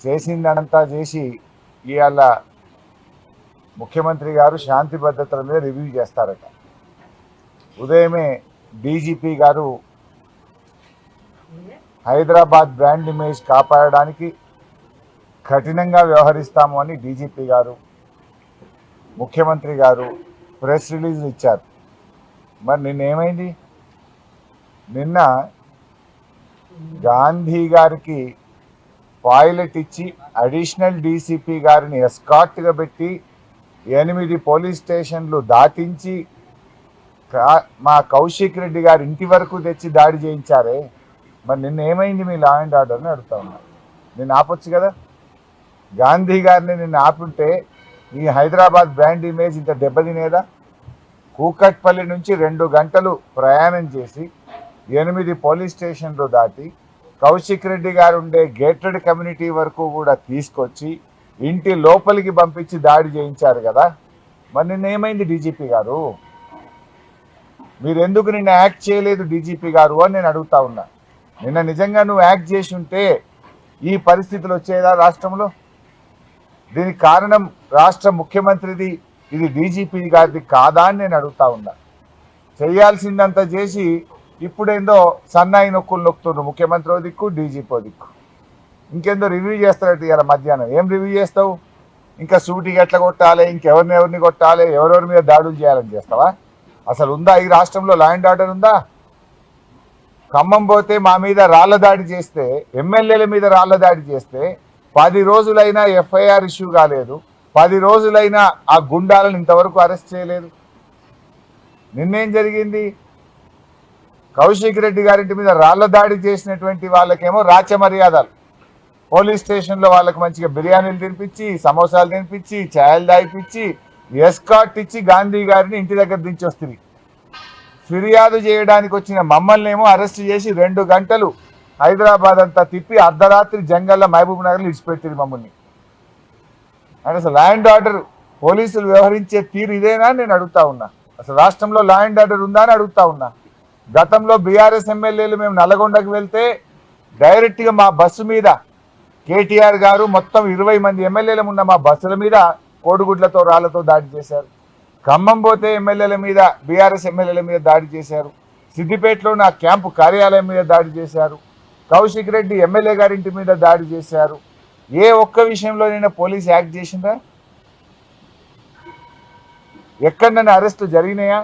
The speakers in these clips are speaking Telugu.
చేసిందంతా చేసి ఇవాళ ముఖ్యమంత్రి గారు శాంతి భద్రతల మీద రివ్యూ చేస్తారట. ఉదయమే డీజీపీ గారు హైదరాబాద్ బ్రాండ్ ఇమేజ్ కాపాడడానికి కఠినంగా వ్యవహరిస్తాము అని డీజీపీ గారు, ముఖ్యమంత్రి గారు ప్రెస్ రిలీజ్ ఇచ్చారు. మరి నిన్నేమైంది? నిన్న గాంధీ గారికి పాయిలెట్ ఇచ్చి అడిషనల్ డీసీపీ గారిని ఎస్కార్ట్గా పెట్టి 8 పోలీస్ స్టేషన్లు దాటించి మా కౌశిక్ రెడ్డి గారి ఇంటి వరకు తెచ్చి దాడి చేయించారే. మరి నిన్న ఏమైంది మీ లా అండ్ ఆర్డర్ని అడుగుతా ఉన్నా. నిన్ను ఆపొచ్చు కదా. గాంధీ గారిని నిన్ను ఆపుంటే ఈ హైదరాబాద్ బ్రాండ్ ఇమేజ్ ఇంత దెబ్బతినేదా? కూకట్పల్లి నుంచి 2 గంటలు ప్రయాణం చేసి 8 పోలీస్ స్టేషన్లు దాటి కౌశిక్ రెడ్డి గారు ఉండే గేటెడ్ కమ్యూనిటీ వరకు కూడా తీసుకొచ్చి ఇంటి లోపలికి పంపించి దాడి చేయించారు కదా. మరి నిన్న ఏమైంది డీజీపీ గారు? మీరెందుకు నిన్న యాక్ట్ చేయలేదు డీజీపీ గారు అని నేను అడుగుతా ఉన్నా. నిన్న నిజంగా నువ్వు యాక్ట్ చేసి ఉంటే ఈ పరిస్థితులు వచ్చేదా రాష్ట్రంలో? దీనికి కారణం రాష్ట్ర ముఖ్యమంత్రిది, ఇది డీజీపీ గారిది కాదా అని నేను అడుగుతా ఉన్నా. చేయాల్సిందంతా చేసి ఇప్పుడేందో సన్నాయి నొక్కులు నొక్కుతుండ్రు. ముఖ్యమంత్రి దిక్కు, డీజీపీ దిక్కు. ఇంకేందో రివ్యూ చేస్తారట ఇవాళ మధ్యాహ్నం. ఏం రివ్యూ చేస్తావు? ఇంకా సూటికి ఎట్లా కొట్టాలి, ఇంకెవరిని కొట్టాలి, ఎవరెవరి మీద దాడులు చేయాలని చేస్తావా? అసలు ఉందా ఈ రాష్ట్రంలో లా అండ్ ఆర్డర్ ఉందా? ఖమ్మం పోతే మా మీద రాళ్ల దాడి చేస్తే, ఎమ్మెల్యేల మీద రాళ్ల దాడి చేస్తే 10 రోజులైనా ఎఫ్ఐఆర్ ఇష్యూ కాలేదు. 10 రోజులైనా ఆ గుండాలను ఇంతవరకు అరెస్ట్ చేయలేదు. నిన్నేం జరిగింది? కౌశిక్ రెడ్డి గారింటి మీద రాళ్ల దాడి చేసినటువంటి వాళ్ళకేమో రాచ మర్యాదలు. పోలీస్ స్టేషన్లో వాళ్ళకి మంచిగా బిర్యానీలు తినిపించి, సమోసాలు తినిపించి, ఛాయలు దాయిపించి, ఎస్కాట్ ఇచ్చి గాంధీ గారిని ఇంటి దగ్గర దించి వస్తుంది. ఫిర్యాదు చేయడానికి వచ్చిన మమ్మల్ని ఏమో అరెస్ట్ చేసి 2 గంటలు హైదరాబాద్ అంతా తిప్పి అర్ధరాత్రి జంగల్లో మహబూబ్ నగర్లో ఇడిచిపెట్టింది మమ్మల్ని. అంటే అసలు లా అండ్ ఆర్డర్ పోలీసులు వ్యవహరించే తీరు ఇదేనా నేను అడుగుతా ఉన్నా. అసలు రాష్ట్రంలో లా అండ్ ఆర్డర్ ఉందా అని అడుగుతా ఉన్నా. గతంలో బీఆర్ఎస్ ఎమ్మెల్యేలు మేము నల్లగొండకు వెళ్తే డైరెక్ట్గా మా బస్సు మీద కేటీఆర్ గారు మొత్తం 20 మంది ఎమ్మెల్యేలు ఉన్న మా బస్సుల మీద కోడిగుడ్లతో రాళ్లతో దాడి చేశారు. ఖమ్మం పోతే ఎమ్మెల్యేల మీద, బీఆర్ఎస్ ఎమ్మెల్యేల మీద దాడి చేశారు. సిద్దిపేటలో నా క్యాంపు కార్యాలయం మీద దాడి చేశారు. కౌశిక్ రెడ్డి ఎమ్మెల్యే గారింటి మీద దాడి చేశారు. ఏ ఒక్క విషయంలోనైనా పోలీస్ యాక్ట్ చేసిందా? ఎక్కడైనా అరెస్టు జరిగినాయా?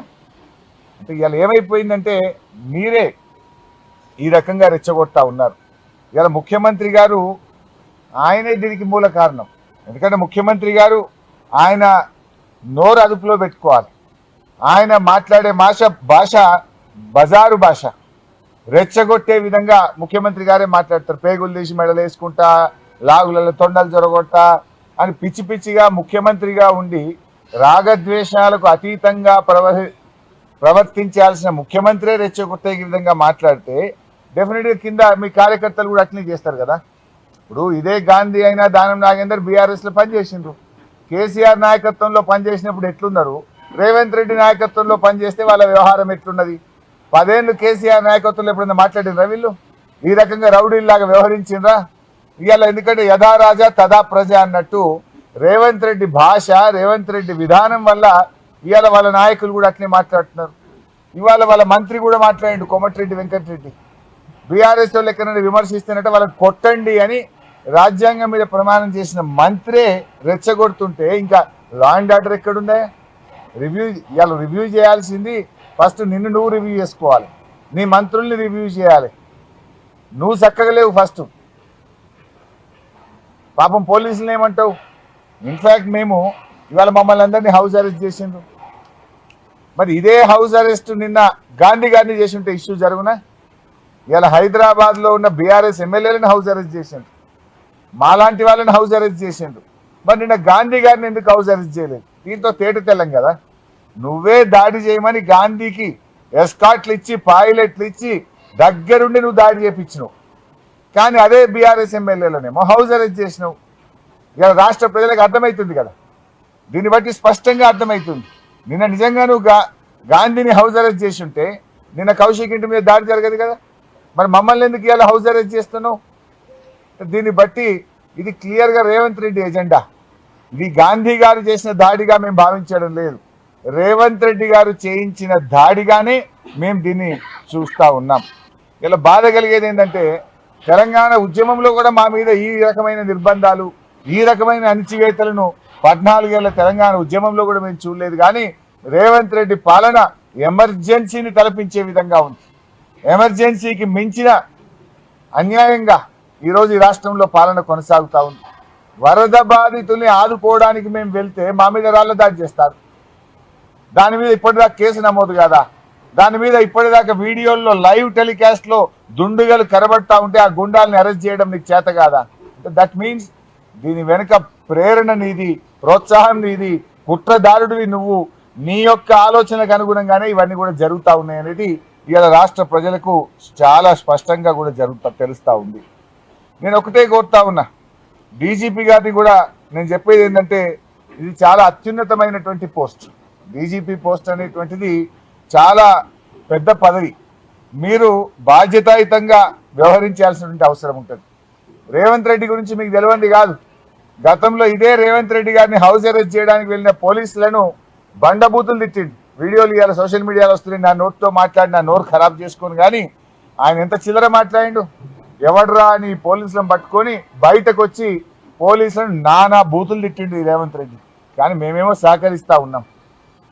అంటే ఇవాళ ఏమైపోయిందంటే మీరే ఈ రకంగా రెచ్చగొడతా ఉన్నారు. ఇవాళ ముఖ్యమంత్రి గారు ఆయనే దీనికి మూల కారణం. ఎందుకంటే ముఖ్యమంత్రి గారు ఆయన నోరు అదుపులో పెట్టుకోవాలి. ఆయన మాట్లాడే భాష బజారు భాష, రెచ్చగొట్టే విధంగా ముఖ్యమంత్రి గారే మాట్లాడతారు. పేగులు తీసి మెడలు వేసుకుంటా, లాగులలో తొండలు జొరగొట్టా అని పిచ్చి పిచ్చిగా ముఖ్యమంత్రిగా ఉండి రాగద్వేషాలకు అతీతంగా ప్రవర్తించాల్సిన ముఖ్యమంత్రే రెచ్చగొట్టే విధంగా మాట్లాడితే డెఫినెట్గా కింద మీ కార్యకర్తలు కూడా అట్లనే చేస్తారు కదా. ఇప్పుడు ఇదే గాంధీ అయినా దానం నాగేందర్ బీఆర్ఎస్లో పనిచేసిండ్రు. కేసీఆర్ నాయకత్వంలో పనిచేసినప్పుడు ఎట్లున్నారు, రేవంత్ రెడ్డి నాయకత్వంలో పనిచేస్తే వాళ్ళ వ్యవహారం ఎట్లున్నది? 10 ఏళ్ళు కేసీఆర్ నాయకత్వంలో ఎప్పుడైనా మాట్లాడినరా వీళ్ళు? ఈ రకంగా రౌడీల్లాగా వ్యవహరించిండ్రా? ఇవాళ ఎందుకంటే యథా రాజా తదా ప్రజ అన్నట్టు రేవంత్ రెడ్డి భాష, రేవంత్ రెడ్డి విధానం వల్ల ఇవాళ వాళ్ళ నాయకులు కూడా అట్లే మాట్లాడుతున్నారు. ఇవాళ వాళ్ళ మంత్రి కూడా మాట్లాడిండు, కోమటిరెడ్డి వెంకటరెడ్డి. బీఆర్ఎస్ వాళ్ళు ఎక్కడైనా విమర్శిస్తున్నట్టు వాళ్ళని కొట్టండి అని రాజ్యాంగం మీద ప్రమాణం చేసిన మంత్రే రెచ్చగొడుతుంటే ఇంకా లా అండ్ ఆర్డర్ ఎక్కడుందా? ఇవాళ రివ్యూ చేయాల్సింది ఫస్ట్ నిన్ను నువ్వు రివ్యూ చేసుకోవాలి, నీ మంత్రుల్ని రివ్యూ చేయాలి. నువ్వు చక్కగా లేవు ఫస్ట్. పాపం పోలీసులు ఏమంటావు? ఇన్ఫ్యాక్ట్ మేము ఇవాళ మమ్మల్ని అందరినీ హౌస్ అరెస్ట్ చేసిండ్రు. మరి ఇదే హౌస్ అరెస్ట్ నిన్న గాంధీ గారిని చేసి ఉంటే ఇష్యూ జరుగునా? ఇవాళ హైదరాబాద్లో ఉన్న బీఆర్ఎస్ ఎమ్మెల్యేలను హౌస్ అరెస్ట్ చేసిండ్రు, మాలాంటి వాళ్ళని హౌస్ అరెస్ట్ చేసిండ్రు. మరి నిన్న గాంధీ గారిని ఎందుకు హౌస్ అరెస్ట్ చేయలేదు? దీంతో తేట తెల్లం కదా. నువ్వే దాడి చేయమని గాంధీకి ఎస్కాట్లు ఇచ్చి, పైలట్లు ఇచ్చి దగ్గరుండి నువ్వు దాడి చేయించినావు. కానీ అదే బీఆర్ఎస్ ఎమ్మెల్యేలనేమో హౌస్ అరెస్ట్ చేసినావు. ఇలా రాష్ట్ర ప్రజలకు అర్థమవుతుంది కదా. దీన్ని బట్టి స్పష్టంగా అర్థమవుతుంది. నిన్న నిజంగా నువ్వు గాంధీని హౌస్ అరెస్ట్ చేసి ఉంటే నిన్న కౌశిక్ ఇంటి మీద దాడి జరగదు కదా. మరి మమ్మల్ని ఎందుకు ఇలా హౌస్ అరెస్ట్ చేస్తున్నావు? దీన్ని బట్టి ఇది క్లియర్గా రేవంత్ రెడ్డి ఎజెండా. ఇది గాంధీ గారు చేసిన దాడిగా మేము భావించడం లేదు, రేవంత్ రెడ్డి గారు చేయించిన దాడిగానే మేము దీన్ని చూస్తూ ఉన్నాం. ఇలా బాధ కలిగేది ఏంటంటే తెలంగాణ ఉద్యమంలో కూడా మా మీద ఈ రకమైన నిర్బంధాలు, ఈ రకమైన అణచివేతలను 14 ఏళ్ల తెలంగాణ ఉద్యమంలో కూడా మేము చూడలేదు. కానీ రేవంత్ రెడ్డి పాలన ఎమర్జెన్సీని తలపించే విధంగా ఉంది. ఎమర్జెన్సీకి మించిన అన్యాయంగా ఈరోజు ఈ రాష్ట్రంలో పాలన కొనసాగుతూ ఉంది. వరద బాధితుల్ని ఆదుకోవడానికి మేము వెళ్తే మా మీద రాళ్ల దాడి చేస్తారు. దాని మీద ఇప్పటిదాకా కేసు నమోదు కాదా? దాని మీద ఇప్పటిదాకా వీడియోల్లో లైవ్ టెలికాస్ట్లో దుండుగలు కరబడతా ఉంటే ఆ గుండాలని అరెస్ట్ చేయడం నీకు చేత కాదా? దట్ మీన్స్ దీని వెనుక ప్రేరణ నీది, ప్రోత్సాహం నీది, కుట్రదారుడివి నువ్వు. నీ యొక్క ఆలోచనకు అనుగుణంగానే ఇవన్నీ కూడా జరుగుతూ ఉన్నాయి అనేది ఇవాళ రాష్ట్ర ప్రజలకు చాలా స్పష్టంగా కూడా తెలుస్తూ ఉంది. నేను ఒకటే కోరుతా ఉన్నా, డీజీపీ గారిని కూడా నేను చెప్పేది ఏంటంటే ఇది చాలా అత్యున్నతమైనటువంటి పోస్ట్. డీజీపీ పోస్ట్ అనేటువంటిది చాలా పెద్ద పదవి. మీరు బాధ్యతాయుతంగా వ్యవహరించాల్సినటువంటి అవసరం ఉంటుంది. రేవంత్ రెడ్డి గురించి మీకు తెలియంది కాదు, గతంలో ఇదే రేవంత్ రెడ్డి గారిని హౌస్ అరెస్ట్ చేయడానికి వెళ్ళిన పోలీసులను బండబూతులు తిట్టిండు. వీడియోలు ఇవాళ సోషల్ మీడియాలో వస్తున్నాయి. నా నోట్తో మాట్లాడి నా నోరు ఖరాబ్ చేసుకొని, కానీ ఆయన ఎంత చిల్లర మాట్లాడిండు. ఎవడ్రా అని పోలీసులను పట్టుకొని బయటకు వచ్చి పోలీసులను నానా బూతులు తిట్టిండు ఈ రేవంత్ రెడ్డి. కానీ మేమేమో సహకరిస్తూ ఉన్నాం.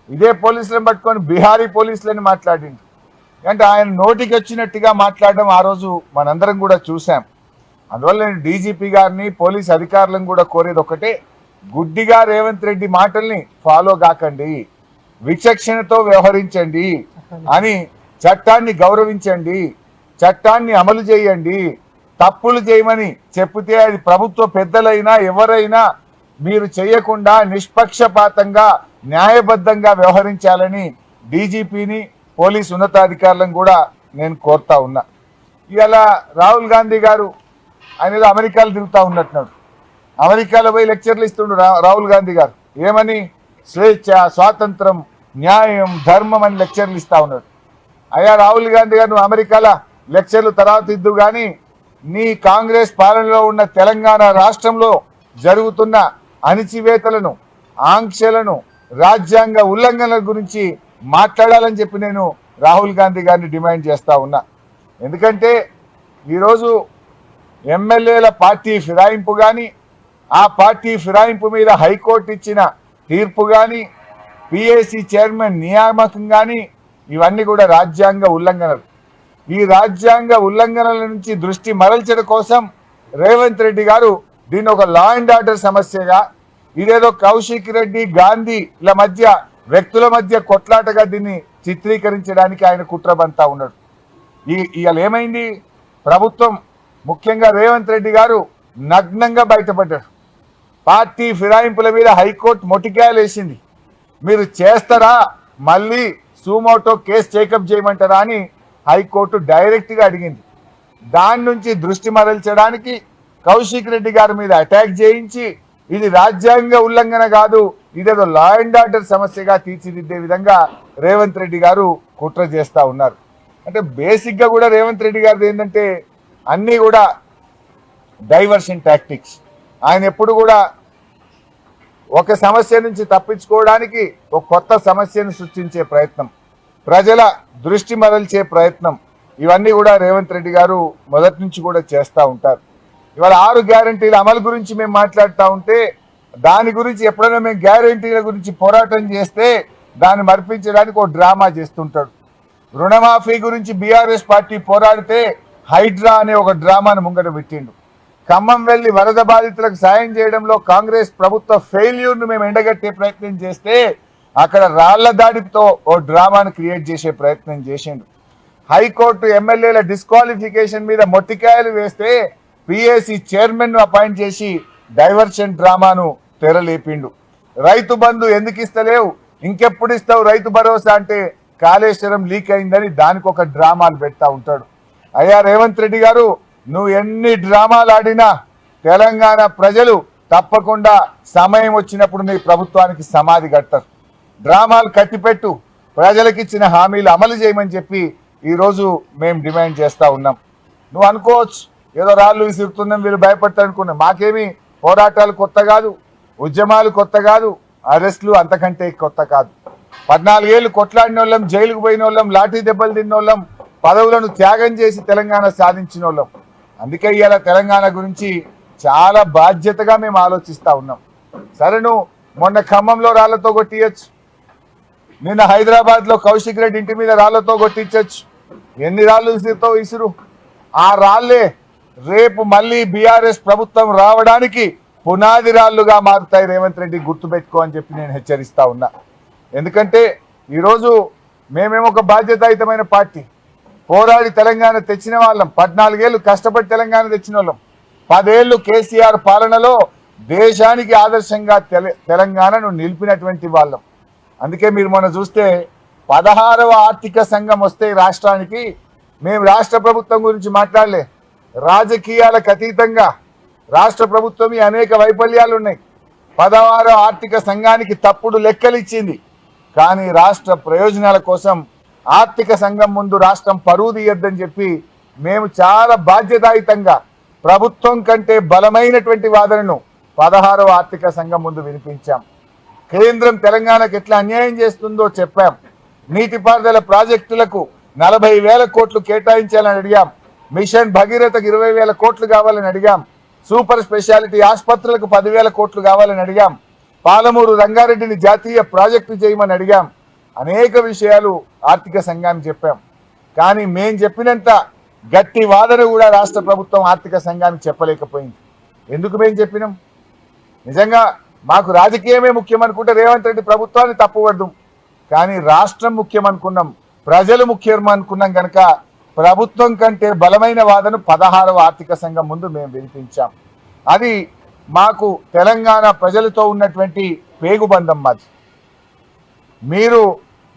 ఇదే పోలీసులను పట్టుకొని బీహారీ పోలీసులని మాట్లాడిండు. అంటే ఆయన నోటికి వచ్చినట్టుగా మాట్లాడడం ఆ రోజు మనందరం కూడా చూసాం. అందువల్ల నేను డీజీపీ గారిని, పోలీస్ అధికారులను కూడా కోరేది ఒకటే, గుడ్డిగా రేవంత్ రెడ్డి మాటల్ని ఫాలో కాకండి, విచక్షణతో వ్యవహరించండి అని, చట్టాన్ని గౌరవించండి, చట్టాన్ని అమలు చేయండి. తప్పులు చేయమని చెప్తే అది ప్రభుత్వ పెద్దలైనా ఎవరైనా మీరు చేయకుండా నిష్పక్షపాతంగా న్యాయబద్ధంగా వ్యవహరించాలని డీజీపీని, పోలీస్ ఉన్నతాధికారులను కూడా నేను కోరుతా ఉన్నా. ఇవాళ రాహుల్ గాంధీ గారు ఆయన ఏదో అమెరికాలో తిరుగుతూ ఉన్నట్టున్నాడు. అమెరికాలో పోయి లెక్చర్లు ఇస్తుండు రాహుల్ గాంధీ గారు. ఏమని? స్వేచ్ఛ, స్వాతంత్రం, న్యాయం, ధర్మం అని లెక్చర్లు ఇస్తూ ఉన్నాడు. అయ్యా రాహుల్ గాంధీ గారు, నువ్వు అమెరికాలో లెక్చర్లు తర్వాత ఇద్దు, కానీ నీ కాంగ్రెస్ పాలనలో ఉన్న తెలంగాణ రాష్ట్రంలో జరుగుతున్న అణిచివేతలను, ఆంక్షలను, రాజ్యాంగ ఉల్లంఘనల గురించి మాట్లాడాలని చెప్పి నేను రాహుల్ గాంధీ గారిని డిమాండ్ చేస్తూ ఉన్నా. ఎందుకంటే ఈరోజు ఎమ్మెల్యేల పార్టీ ఫిరాయింపు కానీ, ఆ పార్టీ ఫిరాయింపు మీద హైకోర్టు ఇచ్చిన తీర్పు కానీ, పిఏసీ చైర్మన్ నియామకం కానీ, ఇవన్నీ కూడా రాజ్యాంగ ఉల్లంఘనలు. ఈ రాజ్యాంగ ఉల్లంఘనల నుంచి దృష్టి మరల్చడం కోసం రేవంత్ రెడ్డి గారు దీన్ని ఒక లా అండ్ ఆర్డర్ సమస్యగా, ఇదేదో కౌశిక్ రెడ్డి, గాంధీల మధ్య, వ్యక్తుల మధ్య కొట్లాటగా దీన్ని చిత్రీకరించడానికి ఆయన కుట్రబంతా ఉన్నాడు. ఇవాళ ఏమైంది? ప్రభుత్వం, ముఖ్యంగా రేవంత్ రెడ్డి గారు నగ్నంగా బయటపడ్డాడు. పార్టీ ఫిరాయింపుల మీద హైకోర్టు మొటికాయలు వేసింది. మీరు చేస్తారా, మళ్ళీ సూమోటో కేసు టేకప్ చేయమంటారా అని హైకోర్టు డైరెక్ట్గా అడిగింది. దాని నుంచి దృష్టి మరల్చడానికి కౌశిక్ రెడ్డి గారి మీద అటాక్ చేయించి ఇది రాజ్యాంగ ఉల్లంఘన కాదు, ఇదేదో లా అండ్ ఆర్డర్ సమస్యగా తీర్చిదిద్దే విధంగా రేవంత్ రెడ్డి గారు కుట్ర చేస్తూ ఉన్నారు. అంటే బేసిక్గా కూడా రేవంత్ రెడ్డి గారిది ఏంటంటే అన్నీ కూడా డైవర్షన్ టాక్టిక్స్. ఆయన ఎప్పుడు కూడా ఒక సమస్య నుంచి తప్పించుకోవడానికి ఒక కొత్త సమస్యను సృష్టించే ప్రయత్నం, ప్రజల దృష్టి మరల్చే ప్రయత్నం, ఇవన్నీ కూడా రేవంత్ రెడ్డి గారు మొదటి నుంచి కూడా చేస్తూ ఉంటారు. ఇవాళ 6 గ్యారంటీల అమలు గురించి మేము మాట్లాడుతూ ఉంటే, దాని గురించి ఎప్పుడైనా మేము గ్యారంటీల గురించి పోరాటం చేస్తే దాన్ని మర్పించడానికి ఒక డ్రామా చేస్తుంటాడు. రుణమాఫీ గురించి బీఆర్ఎస్ పార్టీ పోరాడితే హైడ్రా అనే ఒక డ్రామాను ముంగట పెట్టిండు. ఖమ్మం వెళ్లి వరద బాధితులకు సాయం చేయడంలో కాంగ్రెస్ ప్రభుత్వ ఫెయిల్యూర్ను మేము ఎండగట్టే ప్రయత్నం చేస్తే అక్కడ రాళ్ల దాడితో ఓ డ్రామాను క్రియేట్ చేసే ప్రయత్నం చేసిండు. హైకోర్టు ఎమ్మెల్యేల డిస్క్వాలిఫికేషన్ మీద మొట్టికాయలు వేస్తే పిఏసీ చైర్మన్ను అపాయింట్ చేసి డైవర్షన్ డ్రామాను తెరలేపిండు. రైతు బంధు ఎందుకు ఇస్తలేవు, ఇంకెప్పుడు ఇస్తావు రైతు భరోసా అంటే కాళేశ్వరం లీక్ అయిందని దానికి ఒక డ్రామాలు పెడతా ఉంటాడు. అయ్యా రేవంత్ రెడ్డి గారు, నువ్వు ఎన్ని డ్రామాలు ఆడినా తెలంగాణ ప్రజలు తప్పకుండా సమయం వచ్చినప్పుడు నీ ప్రభుత్వానికి సమాధి కడతారు. డ్రామాలు కట్టిపెట్టు, ప్రజలకిచ్చిన హామీలు అమలు చేయమని చెప్పి ఈరోజు మేము డిమాండ్ చేస్తూ ఉన్నాం. నువ్వు అనుకోవచ్చు ఏదో రాళ్ళు విసురుతున్నాం, వీళ్ళు భయపడతారు అనుకున్నాం. మాకేమీ పోరాటాలు కొత్త కాదు, ఉద్యమాలు కొత్త కాదు, అరెస్టులు అంతకంటే కొత్త కాదు. 14 ఏళ్ళు కొట్లాడిన వాళ్ళం, జైలుకు పోయిన వాళ్ళం, లాఠీ దెబ్బలు తిన్న వాళ్ళం, పదవులను త్యాగం చేసి తెలంగాణ సాధించిన వాళ్ళం. అందుకే ఇవాళ తెలంగాణ గురించి చాలా బాధ్యతగా మేము ఆలోచిస్తూ ఉన్నాం. సరే, నువ్వు మొన్న ఖమ్మంలో రాళ్లతో కొట్టియచ్చు, నిన్న హైదరాబాద్లో కౌశిక్ రెడ్డి ఇంటి మీద రాళ్లతో కొట్టించచ్చు. ఎన్ని రాళ్ళు విసురు. ఆ రాళ్లే రేపు మళ్ళీ బీఆర్ఎస్ ప్రభుత్వం రావడానికి పునాది రాళ్లుగా మారుతాయి. రేవంత్ రెడ్డి గుర్తుపెట్టుకో అని చెప్పి నేను హెచ్చరిస్తా ఉన్నా. ఎందుకంటే ఈరోజు మేమేమో ఒక బాధ్యతాయుతమైన పార్టీ, పోరాడి తెలంగాణ తెచ్చిన వాళ్ళం, 14 ఏళ్ళు కష్టపడి తెలంగాణ తెచ్చిన వాళ్ళం, 10 ఏళ్ళు కేసీఆర్ పాలనలో దేశానికి ఆదర్శంగా తెలంగాణను నిలిపినటువంటి వాళ్ళం. అందుకే మీరు మొన్న చూస్తే 16వ ఆర్థిక సంఘం వస్తే రాష్ట్రానికి మేము రాష్ట్ర ప్రభుత్వం గురించి మాట్లాడలే. రాజకీయాలకు అతీతంగా రాష్ట్ర ప్రభుత్వం అనేక వైఫల్యాలు ఉన్నాయి. 16వ ఆర్థిక సంఘానికి తప్పుడు లెక్కలు ఇచ్చింది. కానీ రాష్ట్ర ప్రయోజనాల కోసం ఆర్థిక సంఘం ముందు రాష్ట్రం పరువు తీయొద్దని చెప్పి మేము చాలా బాధ్యతాయుతంగా ప్రభుత్వం కంటే బలమైనటువంటి వాదనను 16వ ఆర్థిక సంఘం ముందు వినిపించాం. కేంద్రం తెలంగాణకు ఎట్లా అన్యాయం చేస్తుందో చెప్పాం. నీటిపారుదల ప్రాజెక్టులకు 40,000 కోట్లు కేటాయించాలని అడిగాం. మిషన్ భగీరథకు 20,000 కోట్లు కావాలని అడిగాం. సూపర్ స్పెషాలిటీ ఆసుపత్రులకు 10,000 కోట్లు కావాలని అడిగాం. పాలమూరు రంగారెడ్డిని జాతీయ ప్రాజెక్టు చేయమని అడిగాం. అనేక విషయాలు ఆర్థిక సంఘానికి చెప్పాం. కానీ మేం చెప్పినంత గట్టి వాదన కూడా రాష్ట్ర ప్రభుత్వం ఆర్థిక సంఘానికి చెప్పలేకపోయింది. ఎందుకు మేము చెప్పినాం? నిజంగా మాకు రాజకీయమే ముఖ్యం అనుకుంటే రేవంత్ రెడ్డి ప్రభుత్వాన్ని తప్పుపడదు. కానీ రాష్ట్రం ముఖ్యం అనుకున్నాం, ప్రజలు ముఖ్యం అనుకున్నాం కనుక ప్రభుత్వం కంటే బలమైన వాదన 16వ ఆర్థిక సంఘం ముందు మేము వినిపించాం. అది మాకు తెలంగాణ ప్రజలతో ఉన్నటువంటి పేగుబంధం. మాది మీరు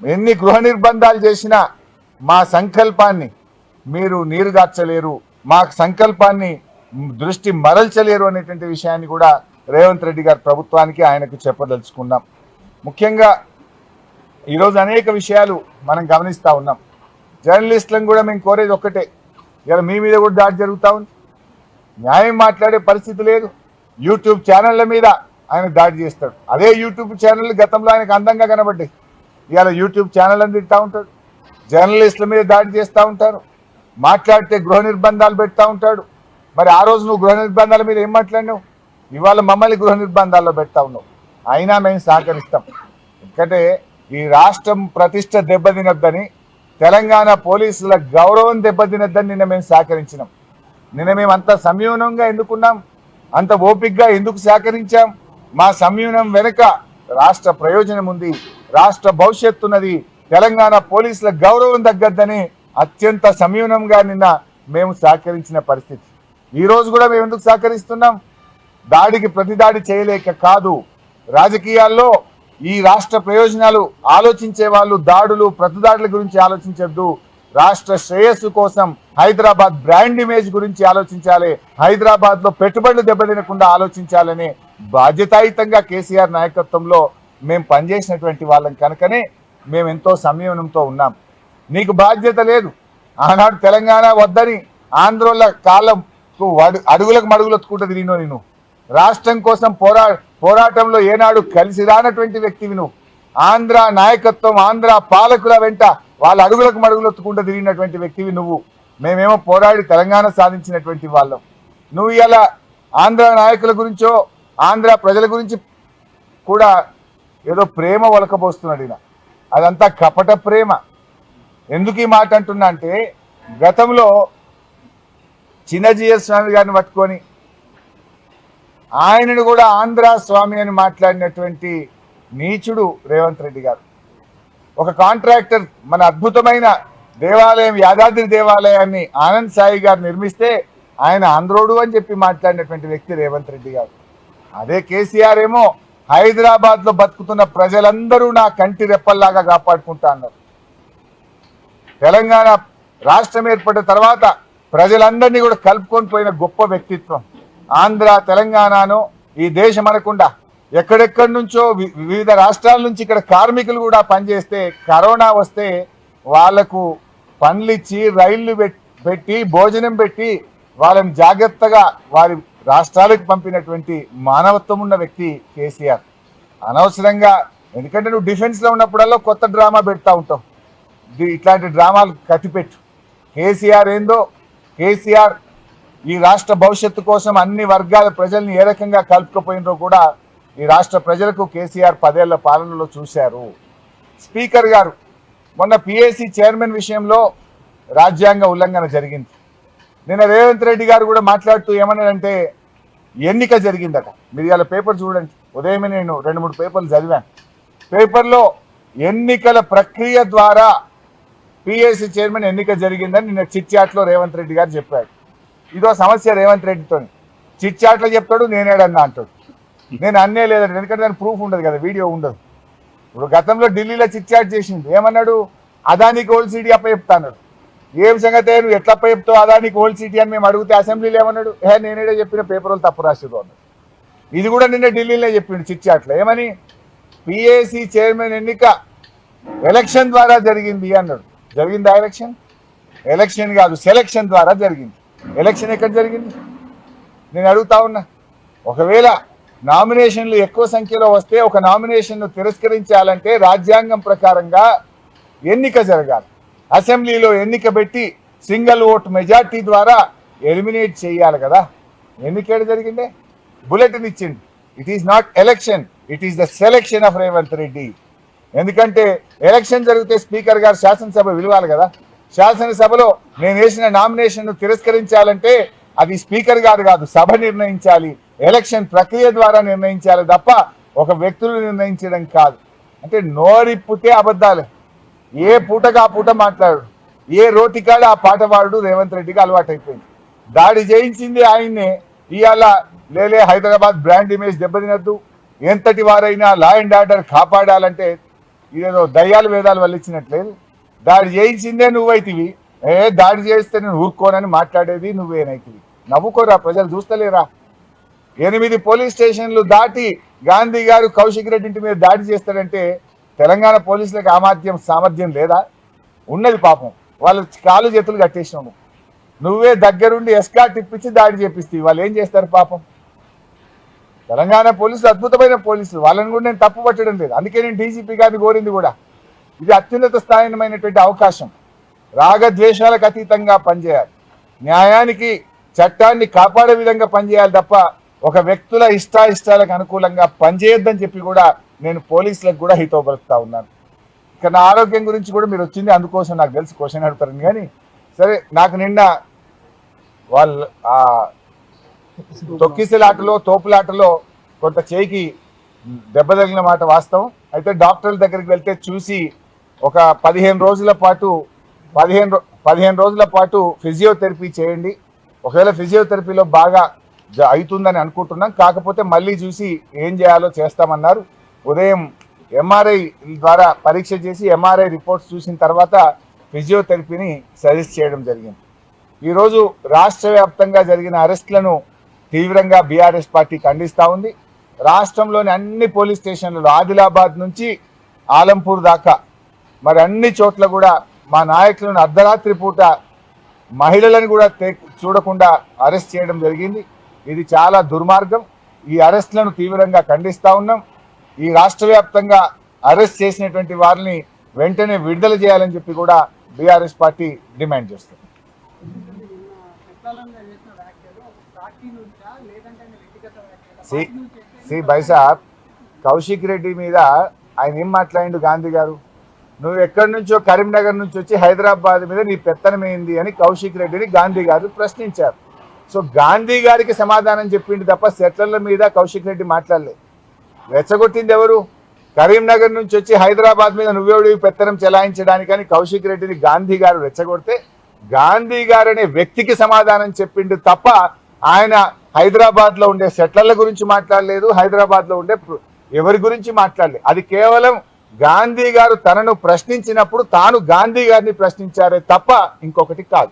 ఎన్ని గృహ నిర్బంధాలు చేసినా మా సంకల్పాన్ని మీరు నీరుగార్చలేరు, మా సంకల్పాన్ని దృష్టి మరల్చలేరు అనేటువంటి విషయాన్ని కూడా రేవంత్ రెడ్డి గారి ప్రభుత్వానికి ఆయనకు చెప్పదలుచుకున్నాం. ముఖ్యంగా ఈరోజు అనేక విషయాలు మనం గమనిస్తూ ఉన్నాం. జర్నలిస్టులను కూడా మేము కోరేది ఒక్కటే, ఇలా మీ మీద కూడా దాడి జరుగుతూ ఉంది, న్యాయం మాట్లాడే పరిస్థితి లేదు. యూట్యూబ్ ఛానళ్ళ మీద ఆయన దాడి చేస్తాడు. అదే యూట్యూబ్ ఛానల్ గతంలో ఆయనకు అందంగా కనబడ్డాయి, ఇవాళ యూట్యూబ్ ఛానల్ అని తింటూ ఉంటాడు. జర్నలిస్టుల మీద దాడి చేస్తూ ఉంటారు, మాట్లాడితే గృహ నిర్బంధాలు పెడతా ఉంటాడు. మరి ఆ రోజు నువ్వు గృహ నిర్బంధాల మీద ఏం మాట్లాడినావు? ఇవాళ మమ్మల్ని గృహ నిర్బంధాల్లో పెడతా ఉన్నావు. అయినా మేము సహకరిస్తాం. ఎందుకంటే ఈ రాష్ట్రం ప్రతిష్ట దెబ్బతినొద్దని, తెలంగాణ పోలీసుల గౌరవం దెబ్బతినొద్దని నిన్న మేము సహకరించినాం. నిన్న మేము అంత సంయమనంగా ఎందుకున్నాం, అంత ఓపికగా ఎందుకు సహకరించాం? మా సంయమనం వెనుక రాష్ట్ర ప్రయోజనం ఉంది, రాష్ట్ర భవిష్యత్తున్నది, తెలంగాణ పోలీసుల గౌరవం తగ్గద్దని అత్యంత సంయమనంగా నిన్న మేము సహకరించిన పరిస్థితి. ఈరోజు కూడా మేము ఎందుకు సహకరిస్తున్నాం? దాడికి ప్రతిదాడి చేయలేక కాదు. రాజకీయాల్లో ఈ రాష్ట్ర ప్రయోజనాలు ఆలోచించే వాళ్ళు దాడులు ప్రతిదాడుల గురించి ఆలోచించద్దు. రాష్ట్ర శ్రేయస్సు కోసం హైదరాబాద్ బ్రాండ్ ఇమేజ్ గురించి ఆలోచించాలి, హైదరాబాద్లో పెట్టుబడులు దెబ్బతినకుండా ఆలోచించాలని బాధ్యతాయుతంగా కేసీఆర్ నాయకత్వంలో మేము పనిచేసినటువంటి వాళ్ళం కనుకనే మేము ఎంతో సంయమనంతో ఉన్నాం. నీకు బాధ్యత లేదు. ఆనాడు తెలంగాణ వద్దని ఆంధ్రోళ్ళ కాళ్ళకు అడుగులకు మడుగులొత్తుకుంటూ తిరిగినో నేను. రాష్ట్రం కోసం పోరాటంలో ఏనాడు కలిసి రానటువంటి వ్యక్తివి నువ్వు. ఆంధ్ర నాయకత్వం, ఆంధ్ర పాలకుల వెంట వాళ్ళ అడుగులకు మడుగులొత్తుకుంటూ తిరిగినటువంటి వ్యక్తివి నువ్వు. మేమేమో పోరాడి తెలంగాణ సాధించినటువంటి వాళ్ళం. నువ్వు ఇలా ఆంధ్ర నాయకుల గురించో ఆంధ్ర ప్రజల గురించి కూడా ఏదో ప్రేమ ఒలకబోస్తున్నాడు. అదంతా కపట ప్రేమ. ఎందుకు ఈ మాట అంటున్నా అంటే, గతంలో చిన్నజీఎస్ స్వామి గారిని పట్టుకొని ఆయనను కూడా ఆంధ్ర స్వామి అని మాట్లాడినటువంటి నీచుడు రేవంత్ రెడ్డి గారు. ఒక కాంట్రాక్టర్ మన అద్భుతమైన దేవాలయం యాదాద్రి దేవాలయాన్ని ఆనంద్ సాయి గారు నిర్మిస్తే ఆయన ఆంధ్రోడు అని చెప్పి మాట్లాడినటువంటి వ్యక్తి రేవంత్ రెడ్డి గారు. అదే కేసీఆర్ ఏమో హైదరాబాద్లో బతుకుతున్న ప్రజలందరూ నా కంటి రెప్పల్లాగా కాపాడుకుంటా అన్నారు. తెలంగాణ రాష్ట్రం ఏర్పడిన తర్వాత ప్రజలందరినీ కూడా కలుపుకొని పోయిన గొప్ప వ్యక్తిత్వం. ఆంధ్ర తెలంగాణను ఈ దేశం అనకుండా ఎక్కడెక్కడి నుంచో వివిధ రాష్ట్రాల నుంచి ఇక్కడ కార్మికులు కూడా పనిచేస్తే కరోనా వస్తే వాళ్లకు పనులిచ్చి రైళ్లు పెట్టి భోజనం పెట్టి వాళ్ళని జాగ్రత్తగా వారి రాష్ట్రాలకు పంపినటువంటి మానవత్వం ఉన్న వ్యక్తి కేసీఆర్. అనవసరంగా, ఎందుకంటే నువ్వు డిఫెన్స్లో ఉన్నప్పుడల్లా కొత్త డ్రామా పెడతా ఉంటావు. ఇట్లాంటి డ్రామాలు కట్టిపెట్టు. కేసీఆర్ ఏందో, కేసీఆర్ ఈ రాష్ట్ర భవిష్యత్తు కోసం అన్ని వర్గాల ప్రజల్ని ఏ రకంగా కలుపుకపోయినరో కూడా ఈ రాష్ట్ర ప్రజలకు కేసీఆర్ 10 ఏళ్ల పాలనలో చూశారు. స్పీకర్ గారు మొన్న పిఏసీ చైర్మన్ విషయంలో రాజ్యాంగ ఉల్లంఘన జరిగింది. నిన్న రేవంత్ రెడ్డి గారు కూడా మాట్లాడుతూ ఏమన్నారంటే ఎన్నిక జరిగిందట. మీరు ఇలా పేపర్ చూడండి, ఉదయమే నేను 2-3 పేపర్లు చదివాను. పేపర్లో ఎన్నికల ప్రక్రియ ద్వారా పిఏసీ చైర్మన్ ఎన్నిక జరిగిందని నిన్న చిట్చాట్లో రేవంత్ రెడ్డి గారు చెప్పారు. ఇదో సమస్య రేవంత్ రెడ్డితోని. చిట్చాట్లో చెప్తాడు, నేనేడన్నా అంటాడు. నేను అన్నే లేదండి, ఎందుకంటే దాని ప్రూఫ్ ఉండదు కదా, వీడియో ఉండదు. ఇప్పుడు గతంలో ఢిల్లీలో చిట్చాట్ చేసింది, ఏమన్నాడు, అదానికి ఓల్డ్ సిటీ అప్పచెప్తా అన్నాడు. ఏం సంగతే, నువ్వు ఎట్లా అప్పచెప్తావు అదానికి ఓల్డ్ సిటీ అని మేము అడిగితే అసెంబ్లీలో ఏమన్నాడు, నేనేడే చెప్పిన పేపర్ వాళ్ళు తప్పు రాసిరు అన్నాడు. ఇది కూడా నిన్న ఢిల్లీలో చెప్పిండు చిట్చాట్లో. ఏమని, పిఏసీ చైర్మన్ ఎన్నిక ఎలక్షన్ ద్వారా జరిగింది అన్నాడు. జరిగిందా ఎలక్షన్? ఎలక్షన్ కాదు, సెలక్షన్ ద్వారా జరిగింది. ఎలక్షన్ ఎక్కడ జరిగింది నేను అడుగుతా ఉన్నా. ఒకవేళ నామినేషన్లు ఎక్కువ సంఖ్యలో వస్తే ఒక నామినేషన్ను తిరస్కరించాలంటే రాజ్యాంగం ప్రకారంగా ఎన్నిక జరగాలి. అసెంబ్లీలో ఎన్నిక పెట్టి సింగిల్ ఓట్ మెజార్టీ ద్వారా ఎలిమినేట్ చేయాలి కదా. ఎన్నిక జరిగిందే, బులెటిన్ ఇచ్చింది. It is not election, it is the selection of Revanth Reddy. ఎందుకంటే ఎలక్షన్ జరిగితే స్పీకర్ గారు శాసనసభ విలువాలి కదా. శాసనసభలో నేను వేసిన నామినేషన్ను తిరస్కరించాలంటే అది స్పీకర్ గారు కాదు, సభ నిర్ణయించాలి. ఎలక్షన్ ప్రక్రియ ద్వారా నిర్ణయించాలి తప్ప ఒక వ్యక్తులు నిర్ణయించడం కాదు. అంటే నోరిప్పుతే అబద్ధాలే. ఏ పూటగా ఆ పూట మాట్లాడు, ఏ రోటికాడ ఆ పాట పాడు రేవంత్ రెడ్డికి అలవాటైపోయింది. దాడి చేయించింది ఆయన్నే. ఇవాళ లేలే హైదరాబాద్ బ్రాండ్ ఇమేజ్ దెబ్బతినద్దు, ఎంతటి వారైనా లా అండ్ ఆర్డర్ కాపాడాలంటే ఇదేదో దయ్యాలు వేదాలు వల్లించినట్లేదు. దాడి చేయించిందే నువ్వైతివి, దాడి చేస్తే నేను ఊరుకోనని మాట్లాడేది నువ్వేనైతివి. నవ్వుకోరా, ప్రజలు చూస్తలేరా? 8 పోలీస్ స్టేషన్లు దాటి గాంధీ గారు కౌశిక్ రెడ్డి ఇంటి మీద దాడి చేస్తాడంటే తెలంగాణ పోలీసులకు సామర్థ్యం లేదా? ఉన్నది. పాపం వాళ్ళ కాలు చేతులు కట్టేసినావు. నువ్వే దగ్గరుండి ఎస్కార్ట్ ఇప్పించి దాడి చేపిస్తే వాళ్ళు ఏం చేస్తారు పాపం? తెలంగాణ పోలీసులు అద్భుతమైన పోలీసులు, వాళ్ళని కూడా నేను తప్పు పట్టడం లేదు. అందుకే నేను డీజీపీ గారిని కోరింది కూడా. ఇది అత్యున్నత స్థాయిమైనటువంటి అవకాశం. రాగద్వేషాలకు అతీతంగా పనిచేయాలి, న్యాయానికి చట్టాన్ని కాపాడే విధంగా పనిచేయాలి తప్ప ఒక వ్యక్తుల ఇష్టాయిష్టాలకు అనుకూలంగా పనిచేయొద్దని చెప్పి కూడా నేను పోలీసులకు కూడా హితవు పలుకుతా ఉన్నాను. ఇక నా ఆరోగ్యం గురించి కూడా మీరు వచ్చింది అందుకోసం, నాకు తెలిసి క్వశ్చన్ అడుగుతారని. కానీ సరే, నాకు నిన్న వాళ్ళు తొక్కిసలాటలో తోపులాటలో కొంత చేయికి దెబ్బ తగిలిన మాట వాస్తవం. అయితే డాక్టర్ల దగ్గరికి వెళ్తే చూసి ఒక 15 రోజుల పాటు ఫిజియోథెరపీ చేయండి. ఒకవేళ ఫిజియోథెరపీలో బాగా అవుతుందని అనుకుంటున్నాం, కాకపోతే మళ్ళీ చూసి ఏం చేయాలో చేస్తామన్నారు. ఉదయం ఎంఆర్ఐ ద్వారా పరీక్ష చేసి ఎంఆర్ఐ రిపోర్ట్స్ చూసిన తర్వాత ఫిజియోథెరపీని సజెస్ట్ చేయడం జరిగింది. ఈరోజు రాష్ట్ర వ్యాప్తంగా జరిగిన అరెస్టులను తీవ్రంగా బీఆర్ఎస్ పార్టీ ఖండిస్తూ ఉంది. రాష్ట్రంలోని అన్ని పోలీస్ స్టేషన్లలో ఆదిలాబాద్ నుంచి ఆలంపూర్ దాకా మరి అన్ని చోట్ల కూడా మా నాయకులను అర్ధరాత్రి పూట మహిళలను కూడా చూడకుండా అరెస్ట్ చేయడం జరిగింది. ఇది చాలా దుర్మార్గం. ఈ అరెస్టులను తీవ్రంగా ఖండిస్తూ ఉన్నాం. ఈ రాష్ట్ర వ్యాప్తంగా అరెస్ట్ చేసినటువంటి వారిని వెంటనే విడుదల చేయాలని చెప్పి కూడా బీఆర్ఎస్ పార్టీ డిమాండ్ చేస్తుంది. బైసాబ్, కౌశిక్ రెడ్డి మీద ఆయన ఏం మాట్లాడిండు గాంధీ గారు, నువ్వు ఎక్కడి నుంచో కరీంనగర్ నుంచి వచ్చి హైదరాబాద్ మీద నీ పెత్తనమైంది అని కౌశిక్ రెడ్డిని గాంధీ గారు ప్రశ్నించారు. సో గాంధీ గారికి సమాధానం చెప్పింది తప్ప సెట్లర్ల మీద కౌశిక్ రెడ్డి మాట్లాడలేదు. రెచ్చగొట్టింది ఎవరు? కరీంనగర్ నుంచి వచ్చి హైదరాబాద్ మీద నువ్వెవడివి పెత్తనం చెలాయించడానికని కౌశిక్ రెడ్డిని గాంధీ గారు రెచ్చగొడితే గాంధీ గారు అనే వ్యక్తికి సమాధానం చెప్పిండు తప్ప ఆయన హైదరాబాద్ లో ఉండే సెట్లర్ల గురించి మాట్లాడలేదు, హైదరాబాద్ లో ఉండే ఎవరి గురించి మాట్లాడలేదు. అది కేవలం గాంధీ గారు తనను ప్రశ్నించినప్పుడు తాను గాంధీ గారిని ప్రశ్నించారే తప్ప ఇంకొకటి కాదు.